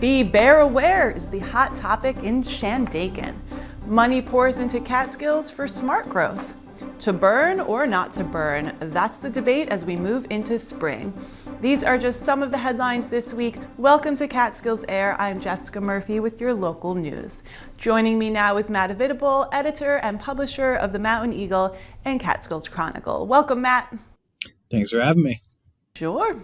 Be bear aware is the hot topic in Shandaken. Money pours into Catskills for smart growth. To burn or not to burn, that's the debate as we move into spring. These are just some of the headlines this week. Welcome to CatskillsAir. I'm Jessica Murphy with your local news. Joining me now is Matt Avitable, editor and publisher of the Mountain Eagle and Catskills Chronicle. Welcome, Matt. Thanks for having me. Sure.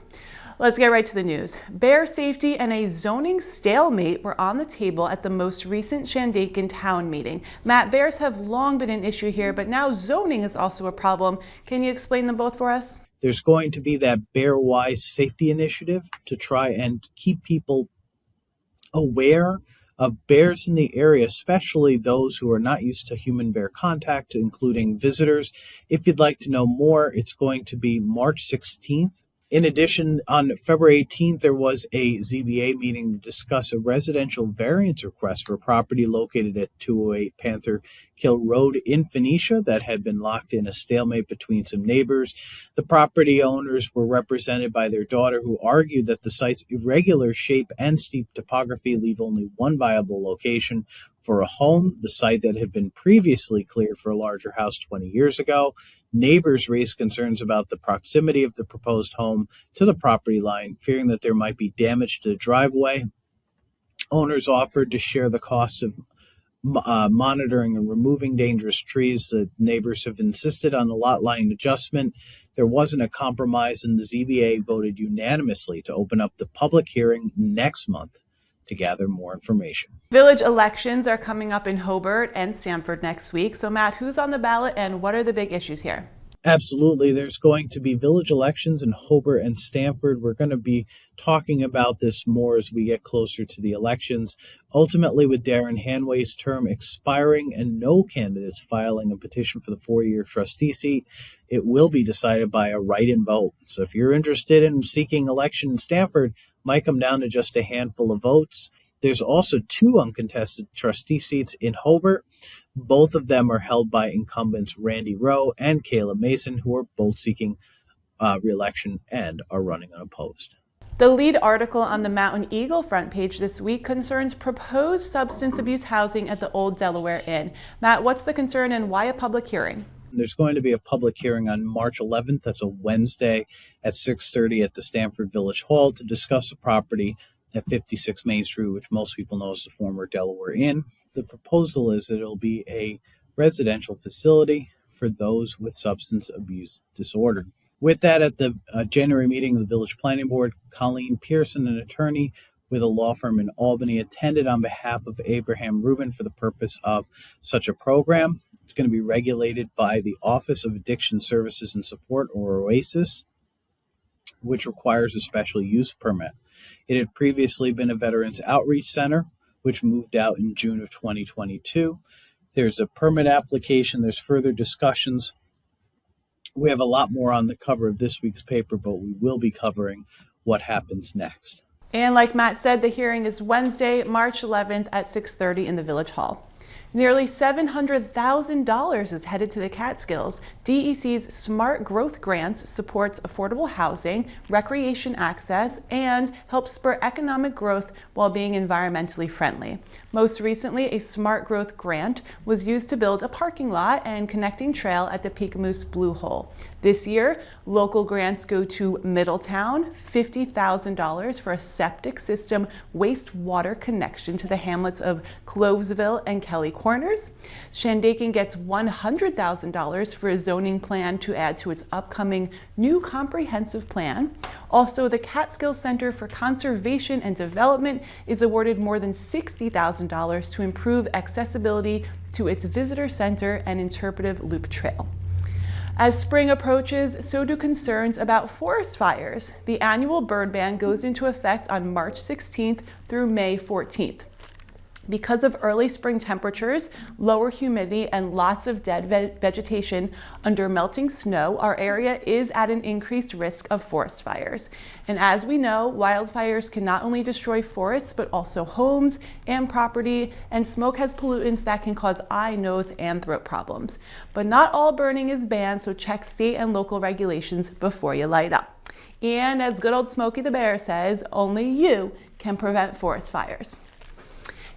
Let's get right to the news. Bear safety and a zoning stalemate were on the table at the most recent Shandaken town meeting. Matt, bears have long been an issue here, but now zoning is also a problem. Can you explain them both for us? There's going to be that Bear-wise safety initiative to try and keep people aware of bears in the area, especially those who are not used to human-bear contact, including visitors. If you'd like to know more, it's going to be March 16th. In addition, on February 18th, there was a ZBA meeting to discuss a residential variance request for a property located at 208 Panther Kill Road in Phoenicia that had been locked in a stalemate between some neighbors. The property owners were represented by their daughter, who argued that the site's irregular shape and steep topography leave only one viable location for a home, the site that had been previously cleared for a larger house 20 years ago. Neighbors raised concerns about the proximity of the proposed home to the property line, fearing that there might be damage to the driveway. Owners offered to share the costs of monitoring and removing dangerous trees. The neighbors have insisted on the lot line adjustment. There wasn't a compromise, and the ZBA voted unanimously to open up the public hearing next month to gather more information. Village elections are coming up in Hobart and Stamford next week. So Matt, who's on the ballot and what are the big issues here? Absolutely. There's going to be village elections in Hobart and Stamford. We're going to be talking about this more as we get closer to the elections. Ultimately, with Darren Hanway's term expiring and no candidates filing a petition for the 4-year trustee seat, it will be decided by a write-in vote. So if you're interested in seeking election in Stamford, might come down to just a handful of votes. There's also 2 uncontested trustee seats in Hobart. Both of them are held by incumbents Randy Rowe and Kayla Mason, who are both seeking re-election and are running unopposed. The lead article on the Mountain Eagle front page this week concerns proposed substance abuse housing at the Old Delaware Inn. Matt, what's the concern and why a public hearing? There's going to be a public hearing on March 11th. That's a Wednesday at 6:30 at the Stamford Village Hall to discuss the property at 56 Main Street, which most people know as the former Delaware Inn. The proposal is that it'll be a residential facility for those with substance abuse disorder. With that, at the January meeting of the Village Planning Board, Colleen Pearson, an attorney with a law firm in Albany, attended on behalf of Abraham Rubin for the purpose of such a program. It's going to be regulated by the Office of Addiction Services and Support, or OASIS, which requires a special use permit. It had previously been a Veterans Outreach Center, which moved out in June of 2022. There's a permit application. There's further discussions. We have a lot more on the cover of this week's paper, but we will be covering what happens next. And like Matt said, the hearing is Wednesday, March 11th at 6:30 in the Village Hall. Nearly $700,000 is headed to the Catskills. DEC's Smart Growth Grants supports affordable housing, recreation access, and helps spur economic growth while being environmentally friendly. Most recently, a Smart Growth Grant was used to build a parking lot and connecting trail at the Peekamoose Blue Hole. This year, local grants go to Middletown, $50,000 for a septic system wastewater connection to the hamlets of Clovesville and Kelly Corners. Shandaken gets $100,000 for a zoning plan to add to its upcoming new comprehensive plan. Also, the Catskills Center for Conservation and Development is awarded more than $60,000 to improve accessibility to its visitor center and interpretive loop trail. As spring approaches, so do concerns about forest fires. The annual burn ban goes into effect on March 16th through May 14th. Because of early spring temperatures, lower humidity, and lots of dead vegetation under melting snow, our area is at an increased risk of forest fires. And as we know, wildfires can not only destroy forests, but also homes and property, and smoke has pollutants that can cause eye, nose, and throat problems. But not all burning is banned, so check state and local regulations before you light up. And as good old Smokey the Bear says, only you can prevent forest fires.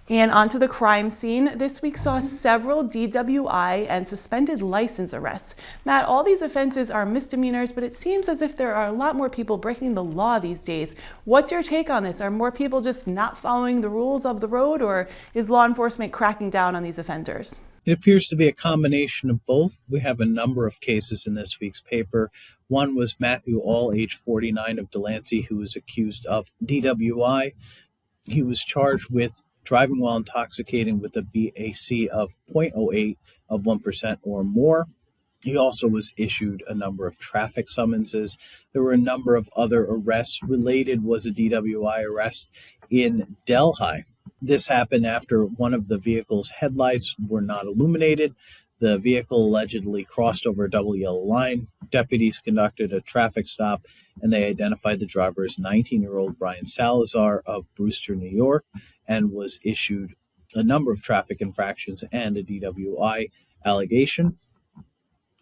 And onto the crime scene. This week saw several DWI and suspended license arrests. Matt, all these offenses are misdemeanors, but it seems as if there are a lot more people breaking the law these days. What's your take on this? Are more people just not following the rules of the road, or is law enforcement cracking down on these offenders? It appears to be a combination of both. We have a number of cases in this week's paper. One was Matthew All, age 49, of Delancey, who was accused of DWI. He was charged with driving while intoxicating with a BAC of 0.08 of 1% or more. He also was issued a number of traffic summonses. There were a number of other arrests. Related was a DWI arrest in Delhi. This happened after one of the vehicle's headlights were not illuminated. The vehicle allegedly crossed over a double yellow line. Deputies conducted a traffic stop, and they identified the driver as 19-year-old Brian Salazar of Brewster, New York, and was issued a number of traffic infractions and a DWI allegation.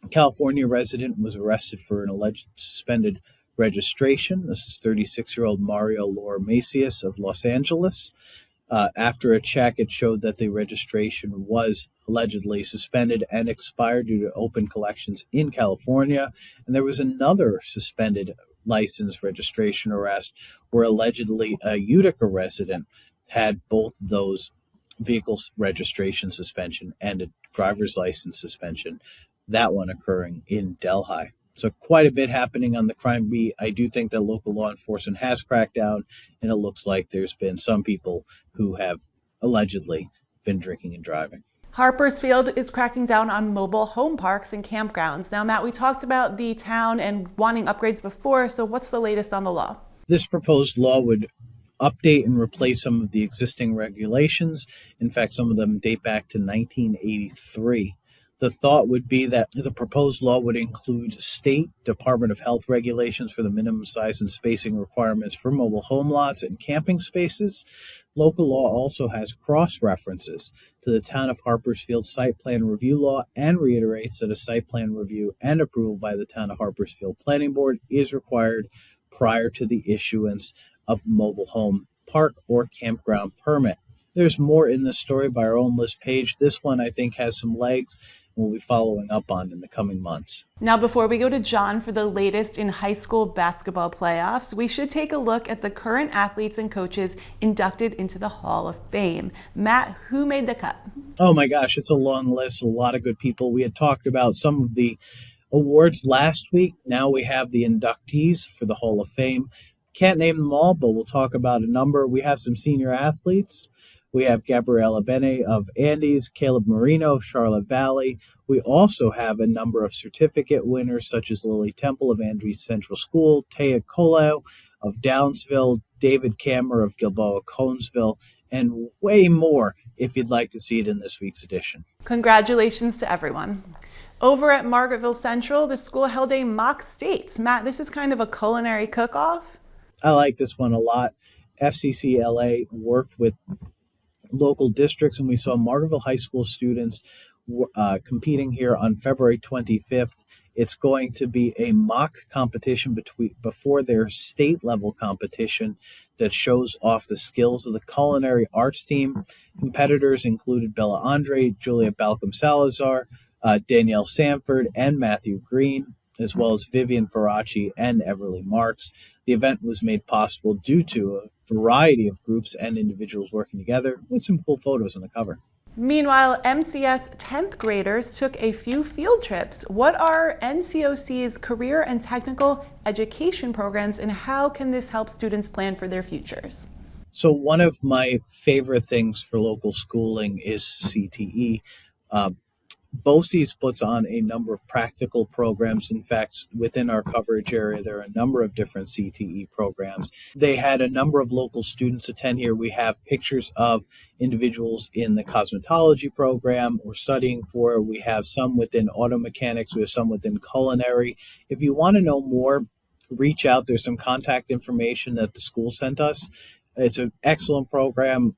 A California resident was arrested for an alleged suspended registration. This is 36-year-old Mario Laura Macias of Los Angeles. After a check, it showed that the registration was allegedly suspended and expired due to open collections in California. And there was another suspended license registration arrest where allegedly a Utica resident had both those vehicles registration suspension and a driver's license suspension, that one occurring in Delhi. So quite a bit happening on the crime beat. I do think that local law enforcement has cracked down, and it looks like there's been some people who have allegedly been drinking and driving. Harpersfield is cracking down on mobile home parks and campgrounds. Now, Matt, we talked about the town and wanting upgrades before, so what's the latest on the law? This proposed law would update and replace some of the existing regulations. In fact, some of them date back to 1983. The thought would be that the proposed law would include state Department of Health regulations for the minimum size and spacing requirements for mobile home lots and camping spaces. Local law also has cross-references to the town of Harpersfield site plan review law and reiterates that a site plan review and approval by the town of Harpersfield Planning Board is required prior to the issuance of mobile home park or campground permit. There's more in this story by our own list page. This one, I think, has some legs and we'll be following up on in the coming months. Now, before we go to John for the latest in high school basketball playoffs, we should take a look at the current athletes and coaches inducted into the Hall of Fame. Matt, who made the cut? Oh my gosh, it's a long list, a lot of good people. We had talked about some of the awards last week. Now we have the inductees for the Hall of Fame. Can't name them all, but we'll talk about a number. We have some senior athletes. We have Gabriella Bene of Andes, Caleb Marino of Charlotte Valley. We also have a number of certificate winners, such as Lily Temple of Andrews Central School, Taya Colo of Downsville, David Kammer of Gilboa Conesville, and way more if you'd like to see it in this week's edition. Congratulations to everyone. Over at Margaretville Central, the school held a mock states. Matt, this is kind of a culinary cook-off. I like this one a lot. FCCLA worked with local districts, and we saw Margaretville High School students competing here on February 25th. It's going to be a mock competition before their state level competition that shows off the skills of the culinary arts team. Competitors included Bella Andre, Julia Balcom Salazar, Danielle Sanford, and Matthew Green, as well as Vivian Faraci and Everly Marks. The event was made possible due to a variety of groups and individuals working together, with some cool photos on the cover. Meanwhile, MCS 10th graders took a few field trips. What are NCOC's career and technical education programs, and how can this help students plan for their futures? So one of my favorite things for local schooling is CTE. BOCES puts on a number of practical programs. In fact, within our coverage area, there are a number of different CTE programs. They had a number of local students attend here. We have pictures of individuals in the cosmetology program we're studying for. We have some within auto mechanics. We have some within culinary. If you want to know more, reach out. There's some contact information that the school sent us. It's an excellent program.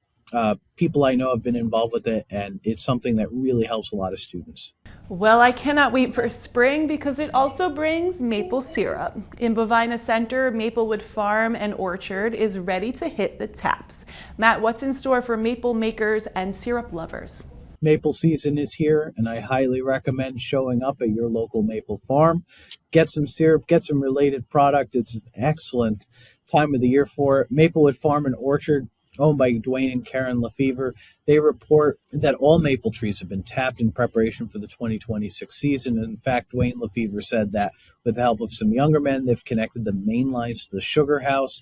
People I know have been involved with it, and it's something that really helps a lot of students. Well, I cannot wait for spring because it also brings maple syrup. In Bovina Center, Maplewood Farm and Orchard is ready to hit the taps. Matt, what's in store for maple makers and syrup lovers? Maple season is here, and I highly recommend showing up at your local maple farm. Get some syrup, get some related product. It's an excellent time of the year for it. Maplewood Farm and Orchard, owned by Dwayne and Karen Lefevre, they report that all maple trees have been tapped in preparation for the 2026 season. And in fact, Dwayne Lefevre said that with the help of some younger men, they've connected the main lines to the sugar house.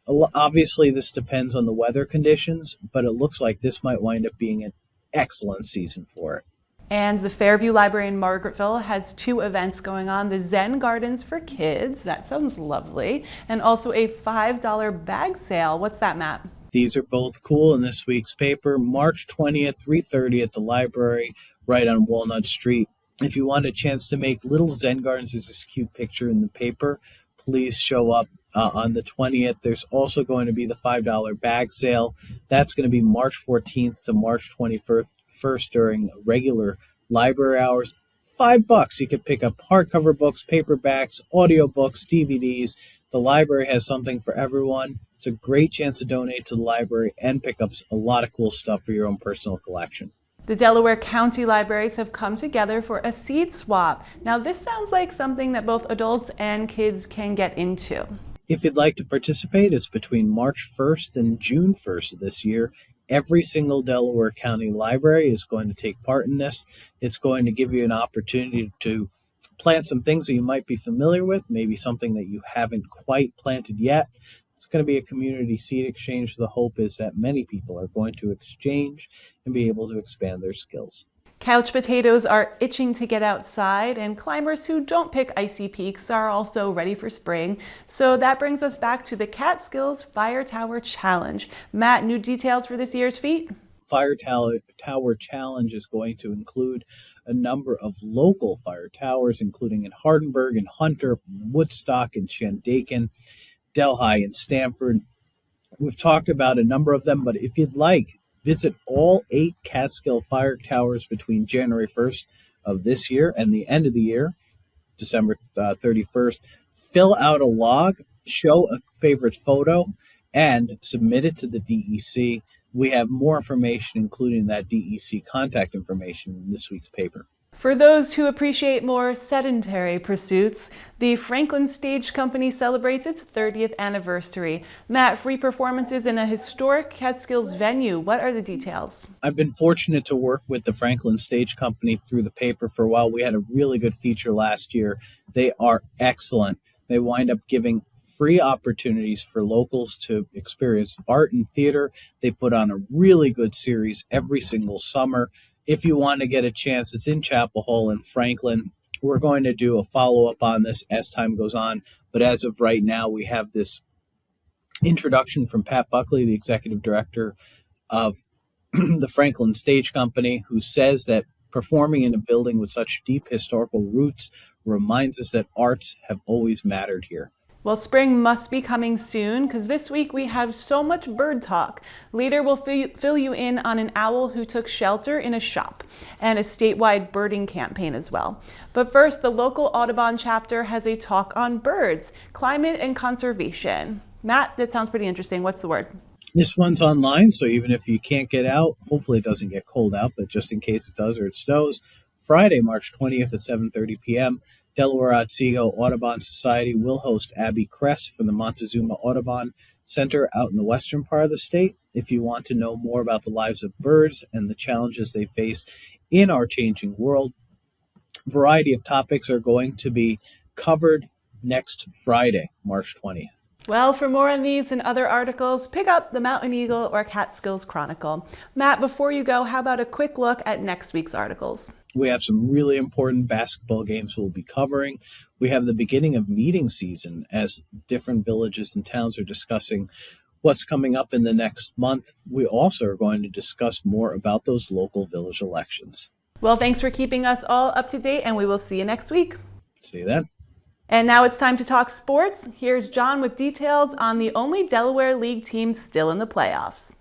Obviously, this depends on the weather conditions, but it looks like this might wind up being an excellent season for it. And the Fairview Library in Margaretville has 2 events going on. The Zen Gardens for Kids, that sounds lovely, and also a $5 bag sale. What's that, Matt? These are both cool in this week's paper. March 20th, 3:30 at the library right on Walnut Street. If you want a chance to make little Zen Gardens, there's this cute picture in the paper. Please show up on the 20th. There's also going to be the $5 bag sale. That's going to be March 14th to March 21st during regular library hours. $5. You could pick up hardcover books, paperbacks, audiobooks, DVDs. The library has something for everyone. It's a great chance to donate to the library and pick up a lot of cool stuff for your own personal collection. The Delaware County Libraries have come together for a seed swap. Now, this sounds like something that both adults and kids can get into. If you'd like to participate, it's between March 1st and June 1st of this year. Every single Delaware County library is going to take part in this. It's going to give you an opportunity to plant some things that you might be familiar with, maybe something that you haven't quite planted yet. It's going to be a community seed exchange. The hope is that many people are going to exchange and be able to expand their skills. Couch potatoes are itching to get outside, and climbers who don't pick icy peaks are also ready for spring. So that brings us back to the Catskills Fire Tower Challenge. Matt, new details for this year's feat? Fire Tower Challenge is going to include a number of local fire towers, including in Hardenburg and Hunter, Woodstock and Shandaken, Delhi and Stamford. We've talked about a number of them, but if you'd like, visit all 8 Catskill fire towers between January 1st of this year and the end of the year, December 31st. Fill out a log, show a favorite photo, and submit it to the DEC. We have more information, including that DEC contact information, in this week's paper. For those who appreciate more sedentary pursuits, the Franklin Stage Company celebrates its 30th anniversary. Matt, free performances in a historic Catskills venue. What are the details? I've been fortunate to work with the Franklin Stage Company through the paper for a while. We had a really good feature last year. They are excellent. They wind up giving free opportunities for locals to experience art and theater. They put on a really good series every single summer. If you want to get a chance, it's in Chapel Hall in Franklin. We're going to do a follow-up on this as time goes on. But as of right now, we have this introduction from Pat Buckley, the executive director of the Franklin Stage Company, who says that performing in a building with such deep historical roots reminds us that arts have always mattered here. Well, spring must be coming soon because this week we have so much bird talk. Later, we'll fill you in on an owl who took shelter in a shop and a statewide birding campaign as well. But first, the local Audubon chapter has a talk on birds, climate, and conservation. Matt, that sounds pretty interesting. What's the word? This one's online, so even if you can't get out, hopefully it doesn't get cold out, but just in case it does or it snows, Friday, March 20th at 7:30 p.m., Delaware Otsego Audubon Society will host Abby Kress from the Montezuma Audubon Center out in the western part of the state. If you want to know more about the lives of birds and the challenges they face in our changing world, a variety of topics are going to be covered next Friday, March 20th. Well, for more on these and other articles, pick up the Mountain Eagle or Catskills Chronicle. Matt, before you go, how about a quick look at next week's articles? We have some really important basketball games we'll be covering. We have the beginning of meeting season as different villages and towns are discussing what's coming up in the next month. We also are going to discuss more about those local village elections. Well, thanks for keeping us all up to date, and we will see you next week. See you then. And now it's time to talk sports. Here's John with details on the only Delaware League team still in the playoffs.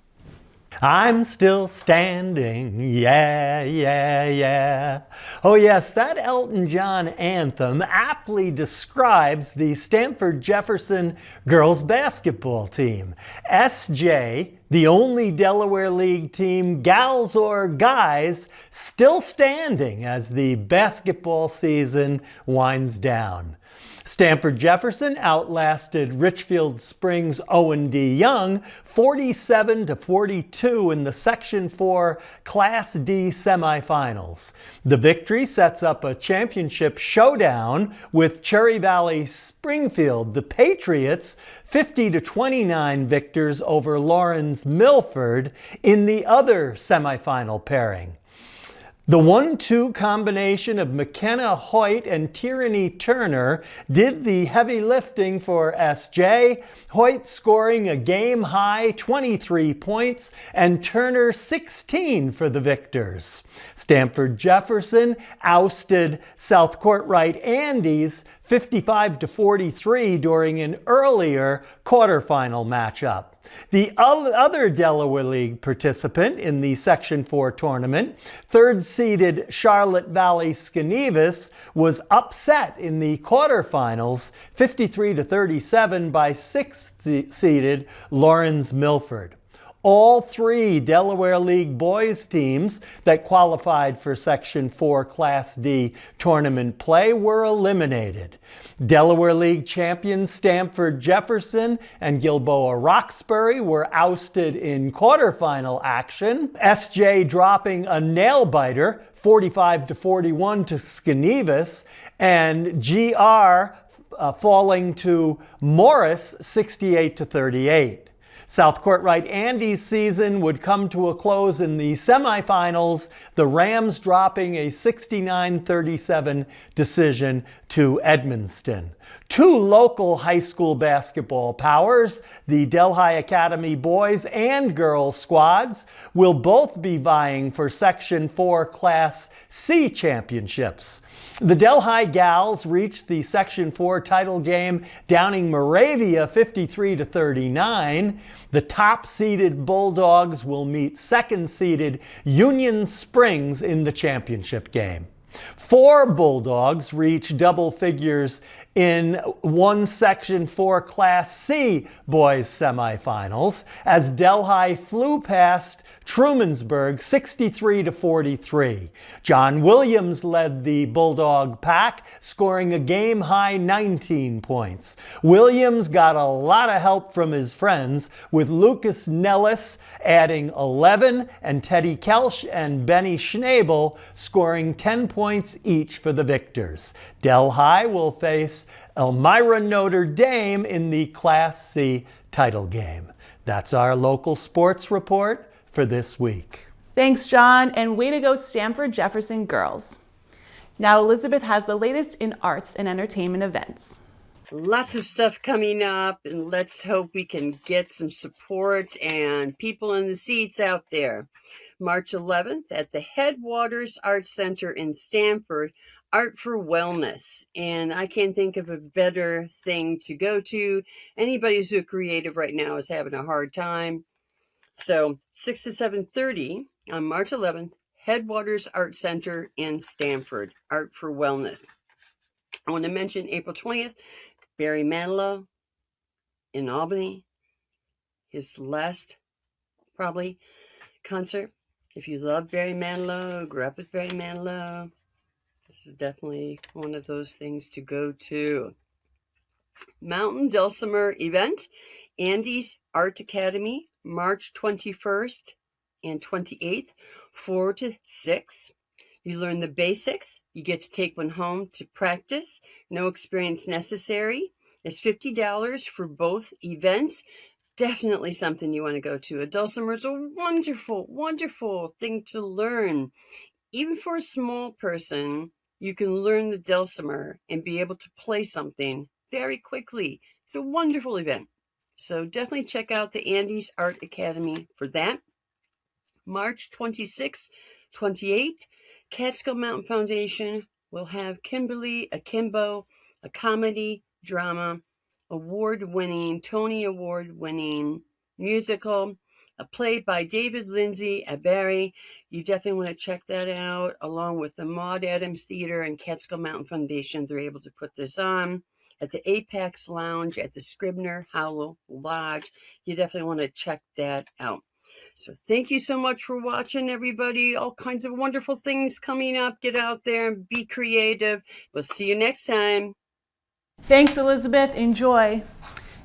I'm still standing, yeah, yeah, yeah. Oh yes, that Elton John anthem aptly describes the Stanford Jefferson girls basketball team. SJ, the only Delaware League team, gals or guys, still standing as the basketball season winds down. Stanford Jefferson outlasted Richfield Springs Owen D. Young 47-42 in the Section 4 Class D semifinals. The victory sets up a championship showdown with Cherry Valley Springfield, the Patriots, 50-29 victors over Lawrence Milford in the other semifinal pairing. The 1-2 combination of McKenna Hoyt and Tyranny Turner did the heavy lifting for SJ, Hoyt scoring a game-high 23 points and Turner 16 for the victors. Stanford Jefferson ousted South Courtright Andes 55-43 during an earlier quarterfinal matchup. The other Delaware League participant in the Section 4 tournament, third-seeded Charlotte Valley Skenevis, was upset in the quarterfinals 53-37 by sixth-seeded Lawrence Milford. All three Delaware League boys teams that qualified for Section 4 Class D tournament play were eliminated. Delaware League champions Stanford Jefferson and Gilboa Roxbury were ousted in quarterfinal action, SJ dropping a nail-biter 45-41 to Skenevis, and GR falling to Morris 68-38. South Courtright Andes season would come to a close in the semifinals, the Rams dropping a 69-37 decision to Edmonston. Two local high school basketball powers, the Delhi Academy boys and girls squads, will both be vying for Section 4 Class C championships. The Delhi Gals reached the Section 4 title game, downing Moravia 53-39. The top-seeded Bulldogs will meet second-seeded Union Springs in the championship game. 4 Bulldogs reach double figures in one Section 4 Class C boys semifinals as Delhi flew past Trumansburg 63-43. John Williams led the Bulldog pack, scoring a game-high 19 points. Williams got a lot of help from his friends, with Lucas Nellis adding 11 and Teddy Kelsch and Benny Schnabel scoring 10 points each for the victors. Delhi will face Elmira Notre Dame in the Class C title game. That's our local sports report for this week. Thanks, John, and way to go, Stanford Jefferson girls. Now Elizabeth has the latest in arts and entertainment events. Lots of stuff coming up, and let's hope we can get some support and people in the seats out there. March 11th at the Headwaters Arts Center in Stanford, Art for Wellness. And I can't think of a better thing to go to. Anybody who's a creative right now is having a hard time. So 6 to 7:30 on March 11th, Headwaters Art Center in Stanford, Art for Wellness. I want to mention April 20th, Barry Manilow in Albany, his last probably concert. If you love Barry Manilow, grew up with Barry Manilow, this is definitely one of those things to go to. Mountain Dulcimer event, Andes Art Academy, March 21st and 28th, 4 to 6. You learn the basics. You get to take one home to practice. No experience necessary. It's $50 for both events. Definitely something you want to go to. A dulcimer is a wonderful, wonderful thing to learn. Even for a small person, you can learn the dulcimer and be able to play something very quickly. It's a wonderful event. So definitely check out the Andes Art Academy for that. March 26, 28, Catskill Mountain Foundation will have Kimberly Akimbo, a comedy, drama, award-winning, Tony Award-winning musical a play by David Lindsay at Barry. You definitely want to check that out, along with the Maud Adams Theater and Catskill Mountain Foundation. They're able to put this on at the Apex Lounge at the Scribner Howell Lodge. You definitely want to check that out. So thank you so much for watching, everybody. All kinds of wonderful things coming up. Get out there and be creative. We'll see you next time. Thanks, Elizabeth. Enjoy.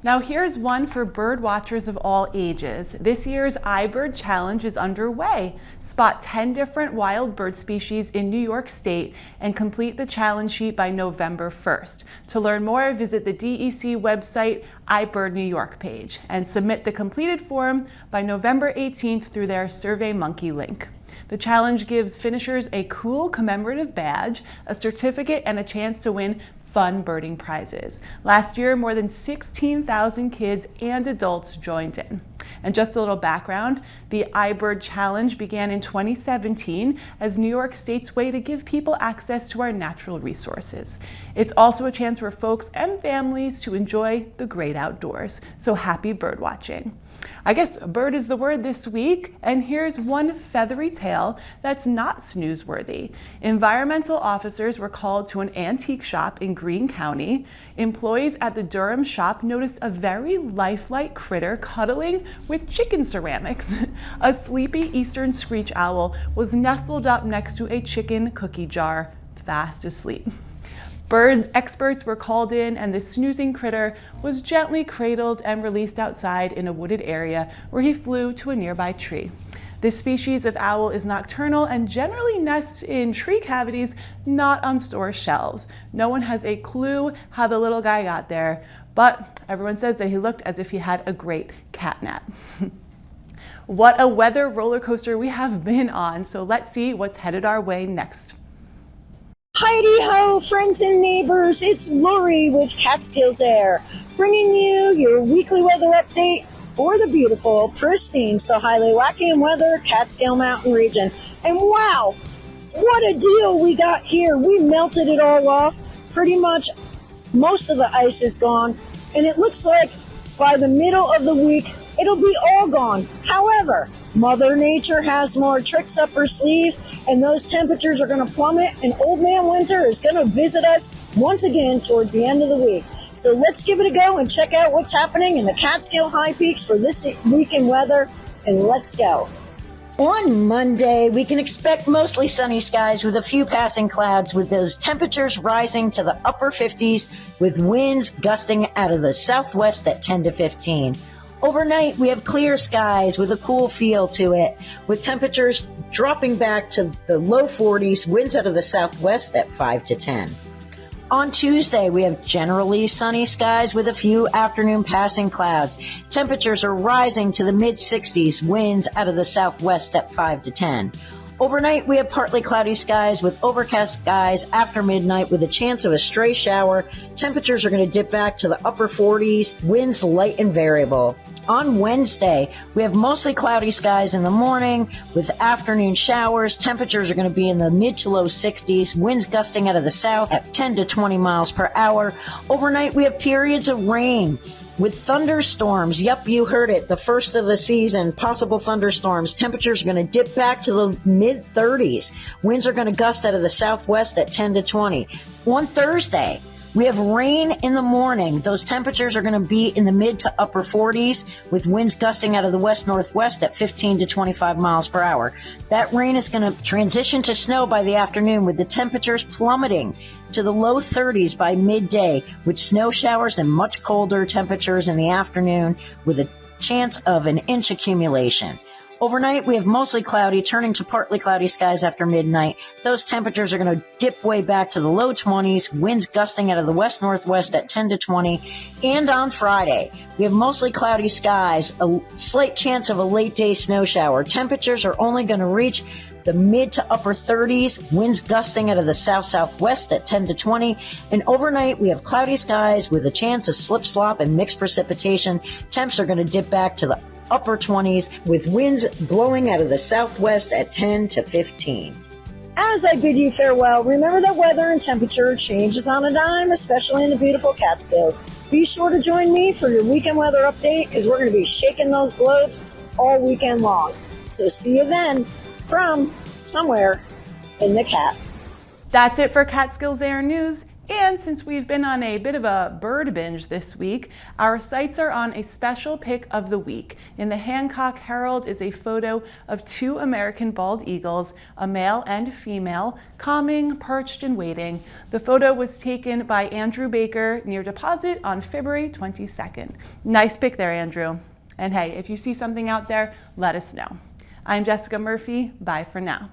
Now here's one for bird watchers of all ages. This year's iBird Challenge is underway. Spot 10 different wild bird species in New York State and complete the challenge sheet by November 1st. To learn more, visit the DEC website iBird New York page and submit the completed form by November 18th through their SurveyMonkey link. The challenge gives finishers a cool commemorative badge, a certificate, and a chance to win fun birding prizes. Last year, more than 16,000 kids and adults joined in. And just a little background, the iBird Challenge began in 2017 as New York State's way to give people access to our natural resources. It's also a chance for folks and families to enjoy the great outdoors. So happy bird watching. I guess bird is the word this week, and here's one feathery tale that's not snoozeworthy. Environmental officers were called to an antique shop in Greene County. Employees at the Durham shop noticed a very lifelike critter cuddling with chicken ceramics. A sleepy eastern screech owl was nestled up next to a chicken cookie jar, fast asleep. Bird experts were called in, and the snoozing critter was gently cradled and released outside in a wooded area where he flew to a nearby tree. This species of owl is nocturnal and generally nests in tree cavities, not on store shelves. No one has a clue how the little guy got there, but everyone says that he looked as if he had a great cat nap. What a weather roller coaster we have been on, so let's see what's headed our way next. Heidi-ho, friends and neighbors, it's Lori with CatskillsAir, bringing you your weekly weather update for the beautiful, pristine, still highly wacky weather Catskill Mountain region. And wow, what a deal we got here. We melted it all off. Pretty much most of the ice is gone, and it looks like by the middle of the week, it'll be all gone. However, Mother Nature has more tricks up her sleeves, and those temperatures are going to plummet, and Old Man Winter is going to visit us once again towards the end of the week. So let's give it a go and check out what's happening in the Catskill High Peaks for this weekend weather, and let's go. On Monday, we can expect mostly sunny skies with a few passing clouds, with those temperatures rising to the upper 50s with winds gusting out of the southwest at 10 to 15. Overnight, we have clear skies with a cool feel to it, with temperatures dropping back to the low 40s, winds out of the southwest at 5 to 10. On Tuesday, we have generally sunny skies with a few afternoon passing clouds. Temperatures are rising to the mid-60s, winds out of the southwest at 5 to 10. Overnight, we have partly cloudy skies with overcast skies after midnight with a chance of a stray shower. Temperatures are going to dip back to the upper 40s, winds light and variable. On Wednesday, we have mostly cloudy skies in the morning with afternoon showers. Temperatures are going to be in the mid to low 60s, winds gusting out of the south at 10 to 20 miles per hour. Overnight, we have periods of rain with thunderstorms. Yep, you heard it. The first of the season, possible thunderstorms. Temperatures are going to dip back to the mid 30s. Winds are going to gust out of the southwest at 10 to 20. On Thursday, we have rain in the morning. Those temperatures are going to be in the mid to upper 40s with winds gusting out of the west-northwest at 15 to 25 miles per hour. That rain is going to transition to snow by the afternoon with the temperatures plummeting to the low 30s by midday with snow showers and much colder temperatures in the afternoon with a chance of an inch accumulation. Overnight, we have mostly cloudy, turning to partly cloudy skies after midnight. Those temperatures are going to dip way back to the low 20s, winds gusting out of the west-northwest at 10 to 20. And on Friday, we have mostly cloudy skies, a slight chance of a late-day snow shower. Temperatures are only going to reach the mid to upper 30s, winds gusting out of the south-southwest at 10 to 20. And overnight, we have cloudy skies with a chance of slip-slop and mixed precipitation. Temps are going to dip back to the upper 20s with winds blowing out of the southwest at 10 to 15. As I bid you farewell, remember that weather and temperature changes on a dime, especially in the beautiful Catskills. Be sure to join me for your weekend weather update, as we're going to be shaking those globes all weekend long. So see you then from somewhere in the Cats. That's it for CatskillsAir News. And since we've been on a bit of a bird binge this week, our sights are on a special pick of the week. In the Hancock Herald is a photo of 2 American bald eagles, a male and female, calming, perched and waiting. The photo was taken by Andrew Baker near Deposit on February 22nd. Nice pick there, Andrew. And hey, if you see something out there, let us know. I'm Jessica Murphy. Bye for now.